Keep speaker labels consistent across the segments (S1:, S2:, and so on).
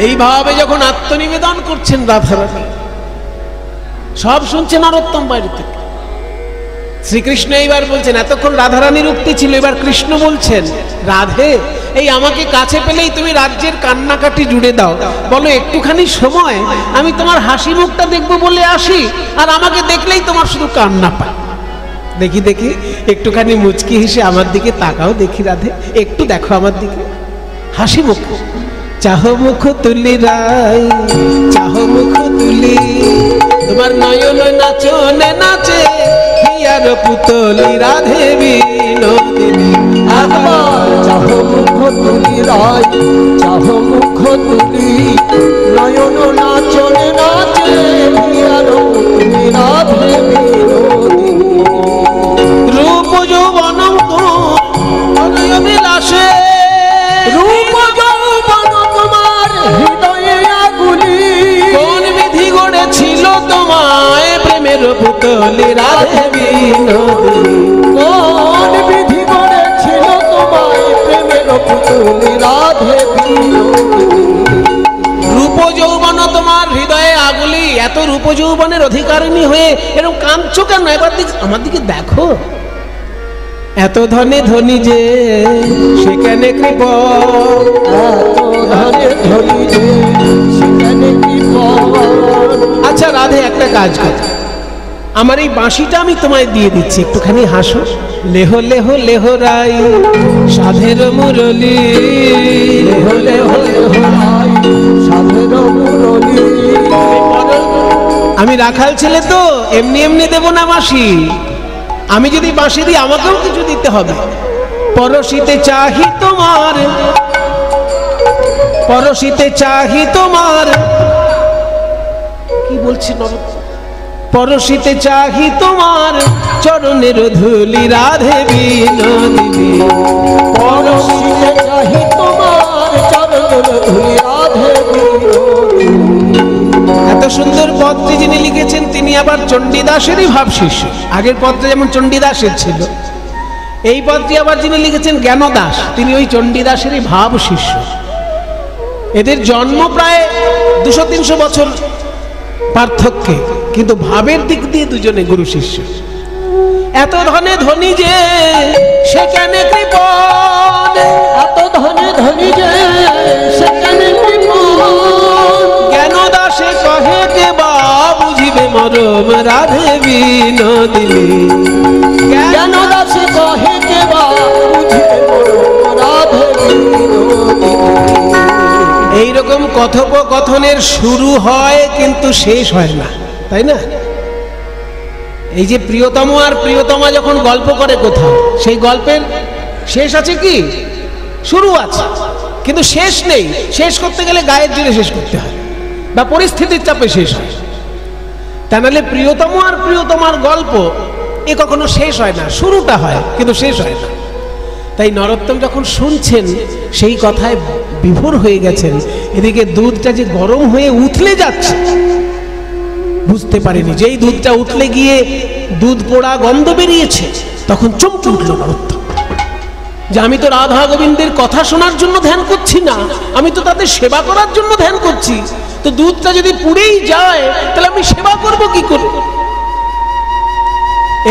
S1: এইভাবে যখন আত্মনিবেদন করছেন রাধারানী, সব শুনছেন নরোত্তম বাইরে থেকে। শ্রীকৃষ্ণ এইবার বলছেন, এতক্ষণ রাধারানীর উক্তি ছিল, এবার কৃষ্ণ বলছেন, রাধে এই আমাকে কাছে পেলেই তুমি রাজ্যের কান্নাকাটি জুড়ে দাও, বলো একটুখানি সময় আমি তোমার হাসি মুখটা দেখবো বলে আসি, আর আমাকে দেখলেই তোমার শুধু কান্না পায়। দেখি দেখি একটুখানি মুচকি হেসে আমার দিকে তাকাও দেখি রাধে, একটু দেখো আমার দিকে, হাসি মুখ, চাহ মুখ তুলি রাই, চাহ মুখ তুলি, তোমার নয়ন নাচনে নাচে হিয়ার পুতলি রাধে বিনোদিনী।
S2: চাহ মুখ তুলি রাই, চাহ মুখ তুলি, নয়ন নাচনে নাচে হিয়ার পুতলি রাধে বিনোদিনী।
S1: রূপ যৌবন অনয় বিলাসে,
S2: রূপ যৌবন তোমার হৃদয়ে আগুলি,
S1: কোন বিধি গড়েছিল তোমায় প্রেমের পুতলি রাধে বিনোদিনী।
S2: কোন বিধি গড়েছিল তোমায় প্রেমের পুতলি রাধে বিনোদিনী।
S1: রূপ যৌবন তোমার হৃদয়ে আগুলি, এত রূপ যৌবনের অধিকারিণী হয়ে এরকম কাঁদছো কেন? এবার আমার দিকে দেখো, এত ধনে ধনী যে সেখানে কৃপ,
S2: এত ধনে ধনী যে সেখানে কৃপণ।
S1: আচ্ছা রাধে একটা কাজ কর, আমার এই বাঁশিটা আমি তোমায় দিয়ে দিচ্ছি, একটুখানি হাসো। লেহ লেহ লেহ রাই সাধের মুরলি,
S2: লেহ লেহ লেহ রাই সাধের মুরলি।
S1: আমি রাখাল ছেলে তো এমনি এমনি দেব না বাঁশি, আমি যদি বাঁশি দিই আমাকেও কিছু দিতে হবে। পরশিতে চাহি তোমার, পরশিতে চাহি তোমার, কি বলছি নরোত্তম, পরশিতে চাহি তোমার চরণের ধুলি রাধে বিনোদিনী।
S2: পরশিতে চাহি তোমার চরণের ধুলি রাধে বিনোদিনী।
S1: এত সুন্দর পদটি যিনি লিখেছেন তিনি আবার চণ্ডীদাসেরই ভাব শিষ্য। আগের পদটা যেমন চণ্ডীদাসের ছিল, এই পদটি আবার যিনি লিখেছেন জ্ঞানদাস, তিনি ওই চণ্ডীদাসেরই ভাব শিষ্য। এদের জন্ম প্রায় 200-300 বছর পার্থক্যে, কিন্তু ভাবের দিক দিয়ে দুজনে গুরু শিষ্য। এত ধনে ধনী যে সেখানে কৃপণ,
S2: এত ধনে ধনী যে সেখানে কৃপণ।
S1: জ্ঞানদাসে কহে কে বা বুঝিবে মরম রাধে বিনোদিনী।
S2: জ্ঞানদাসে কহে কে বা বুঝিবে মরম রাধে বিনোদিনী।
S1: এইরকম কথোপকথনের শুরু হয় কিন্তু শেষ হয় না, তাই না? এই যে প্রিয়তম আর প্রিয়তমা যখন গল্প করে কোথাও, সেই গল্পের শেষ আছে কি? শুরু আছে, কিন্তু শেষ নেই। শেষ করতে গেলে গায়ের জোরে শেষ করতে হয় বা পরিস্থিতির চাপে শেষ হয়। তা নাহলে প্রিয়তম আর প্রিয়তমার গল্প এ কখনো শেষ হয় না, শুরুটা হয় কিন্তু শেষ হয় না। তাই নরোত্তম যখন শুনছেন সেই কথায় বিভোর হয়ে গেছেন। এদিকে দুধটা যে গরম হয়ে উতলে যাচ্ছে বুঝতে পারেনি, যেই দুধটা উতলে গিয়ে দুধ পোড়া গন্ধ বেরিয়েছে তখন চমকে উঠল নরোত্তম, যে আমি তো রাধা গোবিন্দের কথা শোনার জন্য ধ্যান করছি না, আমি তো তাদের সেবা করার জন্য ধ্যান করছি। তো দুধটা যদি পুড়েই যায় তাহলে আমি সেবা করব কি করে?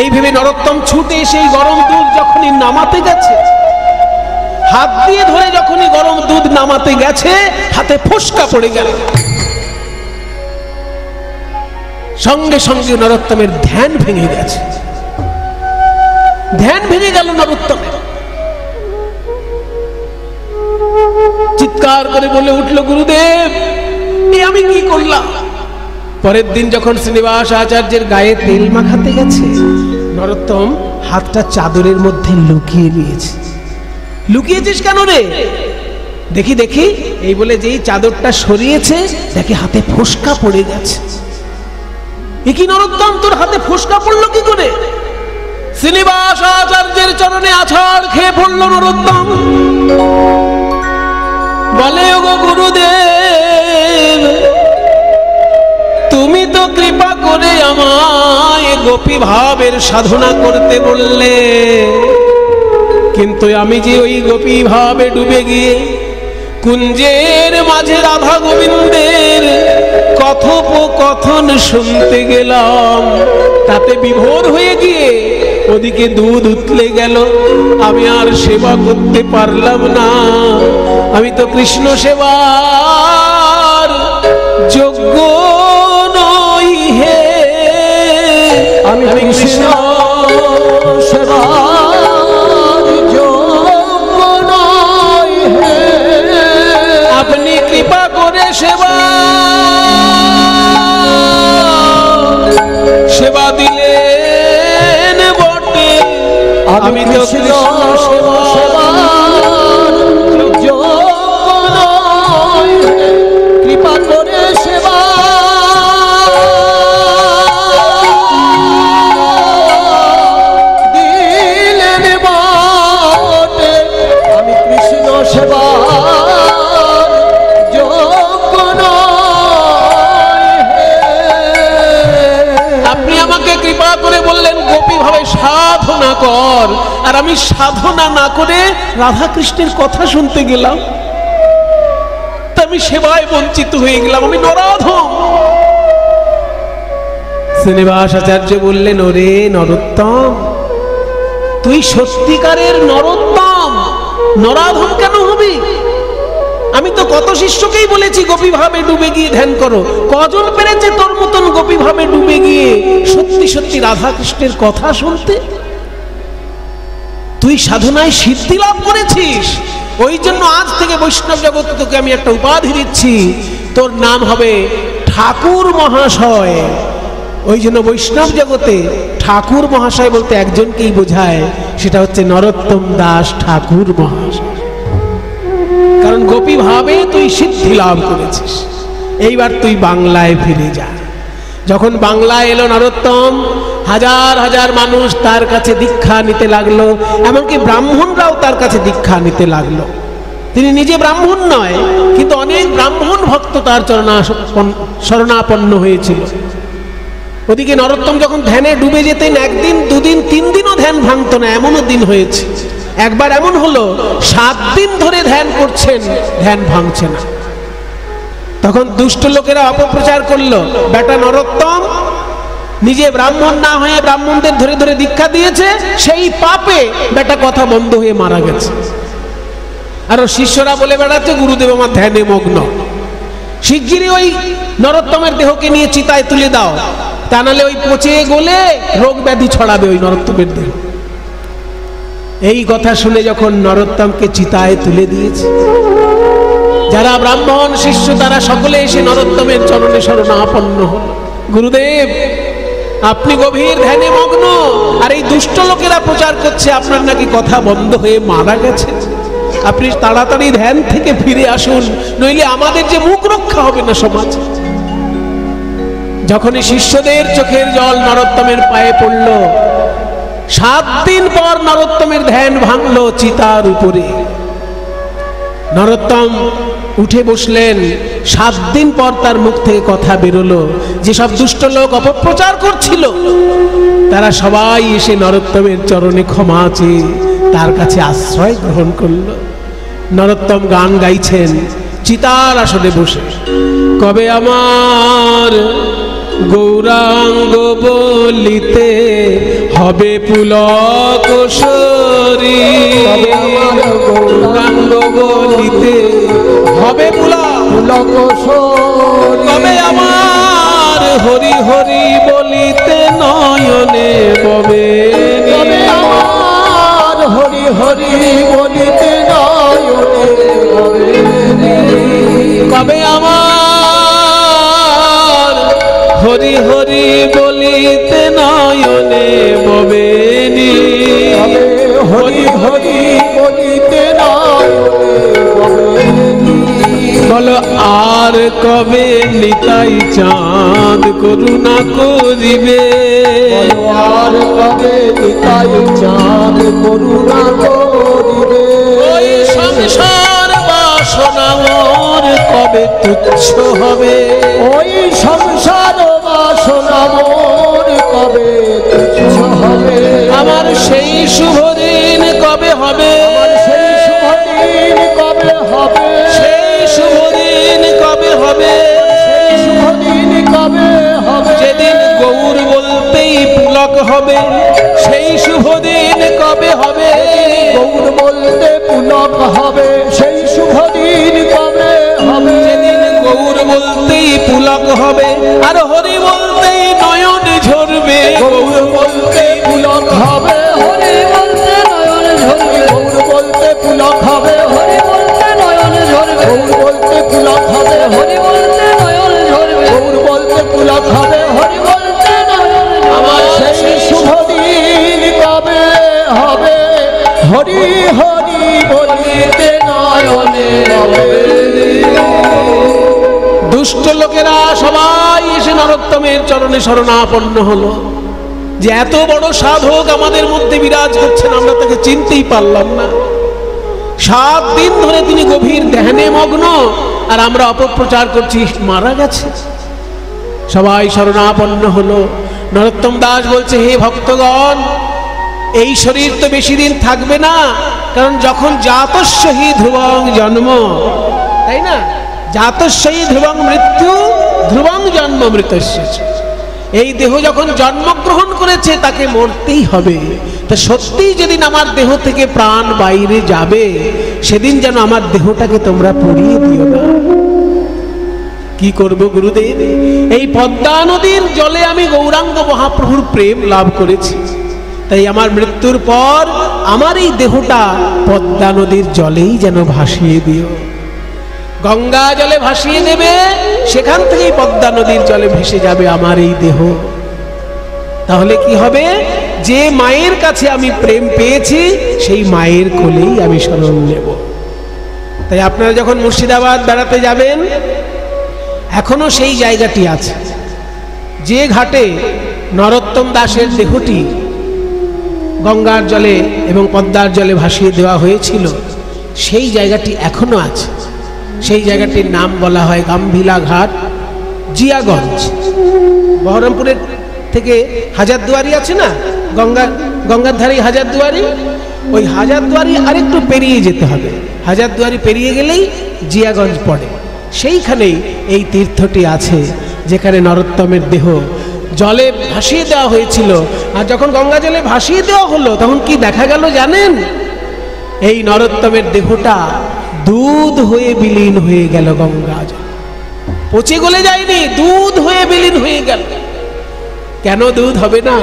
S1: এই ভেবে নরোত্তম ছুটে সেই গরম দুধ যখনই নামাতে গেছে, হাত দিয়ে ধরে যখনই গরম দুধ নামাতে গেছে, হাতে ফোসকা পড়ে গেল। সঙ্গে সঙ্গে নরোত্তমের ধ্যান ভেঙে গেছে, ধ্যান ভেঙে গেল নরোত্তমের। চিৎকার করে বলে উঠল, গুরুদেব এ আমি কি করলাম? পরের দিন যখন শ্রীনিবাস আচার্যের গায়ে তেল মাখাতে গেছে, নরোত্তম হাতটা চাদরের মধ্যে লুকিয়ে নিয়েছে। লুকিয়েছিস কেন রে? দেখি দেখি, এই বলে যেই চাদরটা সরিয়েছে দেখে হাতে ফোসকা পড়ে গেছে। এ কি নরোত্তম, তোর হাতে ফোসকা পড়লো কি করে? শ্রীনিবাস আচার্যের চরণে আছাড় খেয়ে পড়ল নরোত্তম। বলে, ওগো গুরুদেব, তুমি তো কৃপা করে আমায় গোপী ভাবের সাধনা করতে বললে, কিন্তু আমি যে ওই গোপী ভাবে ডুবে গিয়ে কুঞ্জের মাঝে রাধা গোবিন্দের কথোপকথন শুনতে গেলাম, তাতে বিভোর হয়ে গিয়ে ওদিকে দুধ উতলে গেল। আমি আর সেবা করতে পারলাম না। আমি তো কৃষ্ণ সেবার যোগ্য নই হে।
S2: আমি কৃষ্ণ সেবার যোগ্য নই হে।
S1: আপনি কৃপা করে সেবা দিলেন বটে। আমি তো কৃষ্ণ
S2: সেবার যোগ্য নই হে। কৃপা করে সেবা দিলেন বটে। আমি কৃষ্ণ সেবার যোগ্য নই হে।
S1: আপনি আমাকে কৃপা করে বললেন গোপী ভাবে সাধনা কর, আর আমি সাধনা না করে রাধা কৃষ্ণের কথা শুনতে গেলাম। তা আমি সেবায় বঞ্চিত হয়ে গেলাম, আমি নরাধম। শ্রীনিবাস আচার্য বললেন, ওরে নরোত্তম, তুই সত্যিকারের নরোত্তম, নরাধম কেন হবি? আমি তো কত শিষ্যকেই বলেছি গোপী ভাবে ডুবে গিয়ে ধ্যান করো। কজন পেরেছে তোর মতন গোপী ভাবে ডুবে গিয়ে সত্যি সত্যি রাধা কৃষ্ণের কথা শুনতে? তুই সাধনায় সিদ্ধি লাভ করেছিস, ওই জন্য আজ থেকে বৈষ্ণব জগতে তোকে আমি একটা উপাধি দিচ্ছি, তোর নাম হবে ঠাকুর মহাশয়। ওই জন্য বৈষ্ণব জগতে ঠাকুর মহাশয় বলতে একজনকেই বোঝায়, সেটা হচ্ছে নরোত্তম দাস ঠাকুর মহাশয়। কারণ গোপী ভাবে তুই সিদ্ধি লাভ করেছিস। এইবার তুই বাংলায় ফিরে যা। যখন বাংলায় এলো নরোত্তম, হাজার হাজার মানুষ তার কাছে দীক্ষা নিতে লাগলো, এমনকি ব্রাহ্মণরাও তার কাছে দীক্ষা নিতে লাগলো। তিনি নিজে ব্রাহ্মণ নয়, কিন্তু অনেক ব্রাহ্মণ ভক্ত তার শরণাপন্ন হয়েছিল। ওদিকে নরোত্তম যখন ধ্যানে ডুবে যেতেন, একদিন দুদিন তিন দিনও ধ্যান ভাঙত না, এমনও দিন হয়েছে। একবার এমন হলো 7 দিন ধরে ধ্যান করছেন, ধ্যান ভাঙছে না। তখন দুষ্ট লোকেরা অপপ্রচার করলো, বেটা নরোত্তম নিজে ব্রাহ্মণ না হয়ে ব্রাহ্মণদের ধরে ধরে দীক্ষা দিয়েছে, সেই পাপে বেটা কথা বন্ধ হয়ে মারা গেছে। আর শিষ্যরা বলে বেড়াচ্ছে গুরুদেব আমার ধ্যানে মগ্ন। শিগগিরই ওই নরোত্তমের দেহকে নিয়ে চিতায় তুলে দাও, তা নাহলে ওই পচে গলে রোগ ব্যাধি ছড়াবে ওই নরোত্তমের দেহ। এই কথা শুনে যখন নরোত্তমকে চিতায় তুলে দিয়েছে, যারা ব্রাহ্মণ শিষ্য তারা সকলে এসে নরোত্তমের চরণে শরণাপন্ন হল। গুরুদেব আপনি গভীর ধ্যানে মগ্ন, আর এই দুষ্ট লোকেরা প্রচার করছে আপনার নাকি কথা বন্ধ হয়ে মারা গেছে। আপনি তাড়াতাড়ি ধ্যান থেকে ফিরে আসুন, নইলে আমাদের যে মুখ রক্ষা হবে না সমাজ। যখনই শিষ্যদের চোখের জল নরোত্তমের পায়ে পড়ল, 7 দিন পর নরোত্তমের ধ্যান ভাঙলো চিতার উপরে। নরোত্তম উঠে বসলেন। 7 দিন পর তার মুখ থেকে কথা বেরোলো। যেসব দুষ্ট লোক অপপ্রচার করছিল তারা সবাই এসে নরোত্তমের চরণে ক্ষমা চেয়ে তার কাছে আশ্রয় গ্রহণ করলো। নরোত্তম গান গাইছেন চিতার আসনে বসে, কবে আমার গৌরাঙ্গ বলিতে হবে পুলক শরীর, গৌরাঙ্গ বলিতে হবে পুলক শরীর, কবে আমার হরি হরি বলিতে নয়নে ববে,
S2: কবে আমার হরি হরি বলিতে নয়নে ববে,
S1: কবে আমার হরি হরি বলিতে নয়নে ববেনি,
S2: হরি হরি বলিতে নয়নে ববেনি।
S1: বলো আর কবে নিতাই চাঁদ করুণা করিবে,
S2: আর কবে নিতাই চাঁদ করুণা করিবে,
S1: ওই সংসার বাসনা মোর কবে তুচ্ছ হবে,
S2: ওই সংসার বাসনা মোর কবে তুচ্ছ হবে,
S1: আমার সেই শুভ দিন কবে হবে,
S2: সেই শুভ দিন কবে হবে,
S1: হবে,
S2: শুভ দিন কবে হবে,
S1: যেদিন গৌর বলতেই পুলক হবে, সেই শুভ দিন কবে হবে,
S2: গৌর বলতে পুলক হবে, সেই শুভ দিন কবে হবে,
S1: যেদিন গৌর বলতেই পুলক হবে, আর হরি বলতেই নয়ন ঝরবে,
S2: গৌর বলতে পুলক হবে, হরি বলতে নয়ন ঝরবে, গৌর বলতে পুলক হবে, হরি বলতে নয়ন ঝরবে, গৌর বলতে পুলক হবে, হরি বলতে নয়ন ঝরবে, গৌর বলতে পুলক হবে, হরি বলতে নয়ন ঝরবে। আমার সেই শুভ দিন কবে হবে, হরি হরি বলিতে নয়নে হবে।
S1: দুষ্ট লোকেরা সবাই এসে নরোত্তমের চরণে শরণাপন্ন হলো, যে এত বড় সাধক আমাদের মধ্যে বিরাজ করছেন, আমরা তাকে চিনতেই পারলাম না। 7 দিন ধরে তিনি গভীর ধ্যানে মগ্ন, আর আমরা অপপ্রচার করছি মারা গেছে। সবাই শরণাপন্ন হলো। নরোত্তম দাস বলছে, হে ভক্তগণ, এই শরীর তো বেশি দিন থাকবে না, কারণ যখন জাতস্যহি ধ্রুবং জন্ম, তাই না, জাতস্যহি ধ্রুবং মৃত্যু, ধ্রুবং জন্ম মৃতস্য। এই দেহ যখন জন্মগ্রহণ করেছে তাকে মরতেই হবে। তা সত্যিই যেদিন আমার দেহ থেকে প্রাণ বাইরে যাবে, সেদিন যেন আমার দেহটাকে তোমরা পুড়িয়ে দিও না। কি করব গুরুদেব? এই পদ্মা নদীর জলে আমি গৌরাঙ্গ মহাপ্রভুর প্রেম লাভ করেছি, তাই আমার মৃত্যুর পর আমার এই দেহটা পদ্মা নদীর জলেই যেন ভাসিয়ে দিও। গঙ্গা জলে ভাসিয়ে দেবে, সেখান থেকেই পদ্মা নদীর জলে ভেসে যাবে আমার এই দেহ। তাহলে কি হবে? যে মায়ের কাছে আমি প্রেম পেয়েছি, সেই মায়ের কোলেই আমি শরণ নেব। তাই আপনারা যখন মুর্শিদাবাদ বেড়াতে যাবেন, এখনো সেই জায়গাটি আছে, যে ঘাটে নরোত্তম দাসের দেহটি গঙ্গার জলে এবং পদ্মার জলে ভাসিয়ে দেওয়া হয়েছিল, সেই জায়গাটি এখনো আছে। সেই জায়গাটির নাম বলা হয় গাম্ভিলা ঘাট, জিয়াগঞ্জ। বহরমপুরের থেকে হাজারদুয়ারি আছে না, গঙ্গার ধারেই হাজারদুয়ারি, ওই হাজারদুয়ারি আরেকটু পেরিয়ে যেতে হবে। হাজারদুয়ারি পেরিয়ে গেলেই জিয়াগঞ্জ পড়ে। সেইখানেই এই তীর্থটি আছে, যেখানে নরোত্তমের দেহ জলে ভাসিয়ে দেওয়া হয়েছিল। আর যখন গঙ্গা জলে ভাসিয়ে দেওয়া হলো, তখন কি দেখা গেল জানেন? এই নরোত্তমের দেহটা দুধ হয়ে বিলীন হয়ে গেল গঙ্গা জল, পচে গলে যায়নি, দুধ হয়ে বিলীন হয়ে গেল। কেন দুধ হবে না?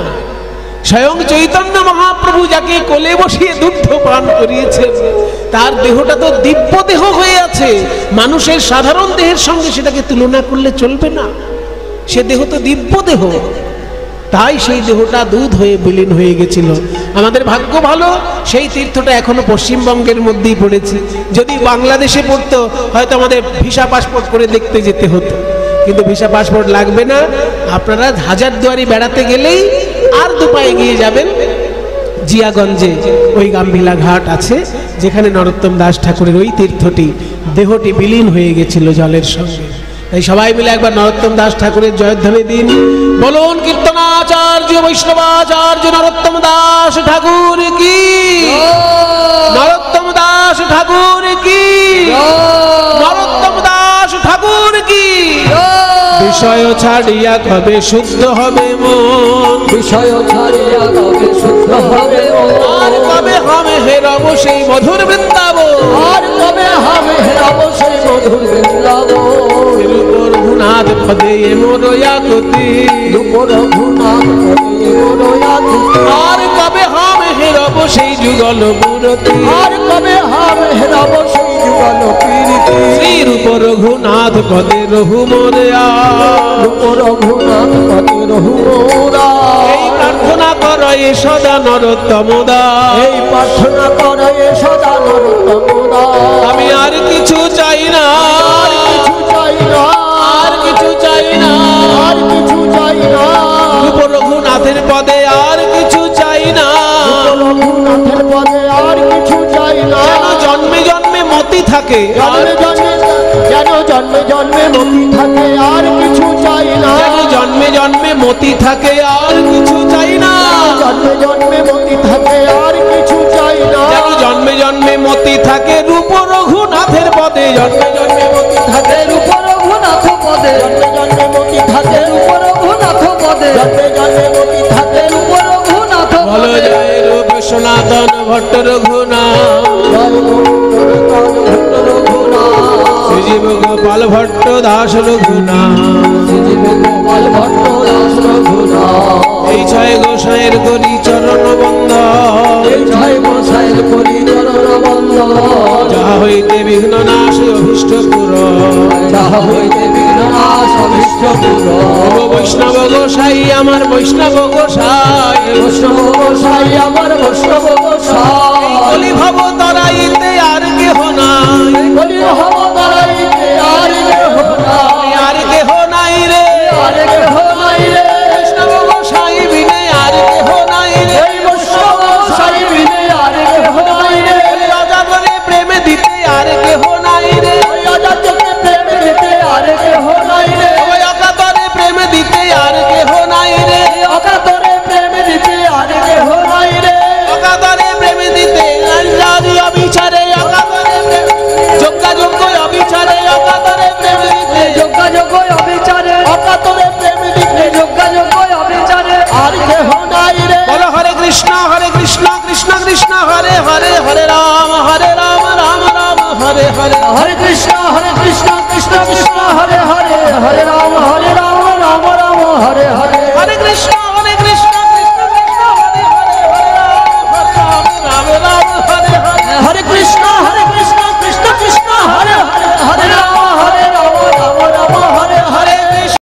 S1: স্বয়ং চৈতন্য মহাপ্রভু যাকে কোলে বসিয়ে দুগ্ধ পান করিয়েছেন, তার দেহটা তো দিব্য দেহ হয়ে আছে। মানুষের সাধারণ দেহের সঙ্গে সেটাকে তুলনা করলে চলবে না, সে দেহ তো দিব্য দেহ। তাই সেই দেহটা দুধ হয়ে বিলীন হয়ে গেছিল। আমাদের ভাগ্য ভালো, সেই তীর্থটা এখনো পশ্চিমবঙ্গের মধ্যেই পড়েছে। যদি বাংলাদেশে পড়তো, হয়তো আমাদের ভিসা পাসপোর্ট করে দেখতে যেতে হতো, কিন্তু ভিসা পাসপোর্ট লাগবে না। আপনারা হাজারদুয়ারি বেড়াতে গেলেই আর 2 পা এগিয়ে যাবেন, জিয়াগঞ্জে ওই গাম্ভিলা ঘাট আছে, যেখানে নরোত্তম দাস ঠাকুরের ওই তীর্থটি, দেহটি বিলীন হয়ে গেছিল জলের সঙ্গে। তাই সবাই মিলে একবার নরোত্তম দাস ঠাকুরের জয়ধ্বনি দিন। বলুন, কীর্তনাচার্য বৈষ্ণবাচার্য নরোত্তম দাস ঠাকুর কি, নরোত্তম দাস ঠাকুর কি, নরোত্তম দাস ঠাকুর কি। বিষয় ছাড়িয়া কবে শুদ্ধ হবে মন,
S2: বিষয় ছাড়িয়া কবে শুদ্ধ হবে মন,
S1: আর কবে হবে হেরব সেই মধুর বৃন্দাবন,
S2: আর কবে হবে হেরব সেই মধুর বৃন্দাবন।
S1: রঘুনাথ পদে মোরয়াকুতি,
S2: রঘুনাথ পদে মোরয়াকুতি,
S1: আর কবে হবে হেরব সেই যুগল মূরতি,
S2: আর কবে হবে হেরব সেই যুগল কীর্তি।
S1: শ্রী রূপ রঘুনাথ পদে রঘু মোরয়া,
S2: রূপ রঘুনাথ পদে রঘু মোরা।
S1: এই প্রার্থনা করো এ সদা নরোত্তম দাস,
S2: এই প্রার্থনা করে সদা নরোত্তম দাস।
S1: আমি আর কিছু চাই না,
S2: আর কিছু চাই না,
S1: আর কিছু চাই না,
S2: আর কিছু চাই না।
S1: রূপ রঘুনাথের পদে আর কিছু চাই না,
S2: রঘুনাথের পদে আর কিছু চাই না।
S1: যেন জন্মে জন্মে মতি থাকে,
S2: জন্মে জন্মে যেন জন্মে জন্মে মতি থাকে, আর কিছু চাই না।
S1: যেন জন্মে জন্মে মতি থাকে, আর কিছু চাই না,
S2: জন্মে জন্মে মতি থাকে, আর কিছু চাই না।
S1: যেন জন্মে জন্মে মতি থাকে রূপ রঘুনাথের পদে, জন্মে জন্মে মতি থাকে
S2: রূপ রঘুনাথের পদে
S3: জন্মে জন্মে মতি থাকে
S2: রূপ রঘুনাথ পদে
S3: জন্মে জন্মে মতি থাকে
S2: রূপ রঘুনাথ
S1: বলো
S2: পদে
S1: জয় রূপ সনাতন ভট্ট রঘুনাথ শ্রীজীব গোপাল ভট্ট দাস রঘুনাথ
S2: গোপাল ভট্ট দাস রঘুনাথ
S1: এই ছয় গোসাইয়ের করি চরণ বন্ধ
S2: এই ছয় গোসাইয়ের করি চরণ বন্ধ
S1: যাহা হইতে বিঘ্ন নাশ অভীষ্ট পুর
S2: যাহা হইতে বিঘ্ন নাশ অভীষ্ট পুর
S1: বৈষ্ণব গোসাই আমার বৈষ্ণব গোসাই
S2: বৈষ্ণব গোসাই আমার বৈষ্ণব গোসাই
S1: বলি ভব তরাইতে আর কেহ নাই
S2: বলি হব তারাইতে আর কেহ নাই
S1: আর কেহ নাই রে
S2: আর কেহ নাই রে
S1: বৈষ্ণব গোসাই বিনে আর কেহ নাই রে
S2: এই বৈষ্ণব গোসাই বিনে আর কেহ নাই রে
S1: অজাগরে প্রেমে দিতে আর কেহ নাই রে
S2: অজাতকে প্রেম দিতে আর কেহ নাই রে
S1: ওই অকাতরে প্রেমে দিতে আর কেহ নাই রে
S2: অকাতরে প্রেম দিতে আর কেহ নাই রে
S1: অকাতরে প্রেমে দিতে নারী অবিচারে অকাতরে প্রেম যোগ্য অবিচারে অকাতরে প্রেমে দিতে
S2: যোগ্য অবিচারে
S3: অকাতরে প্রেম দিতে
S2: যোগ্য অবিচারে
S3: আর কেহ নাই রে
S1: বলো হরে কৃষ্ণ কৃষ্ণ কৃষ্ণ হরে হরে হরে রাম রাম রাম হরে হরে
S2: হরে কৃষ্ণ কৃষ্ণ কৃষ্ণ হরে হরে হরে রাম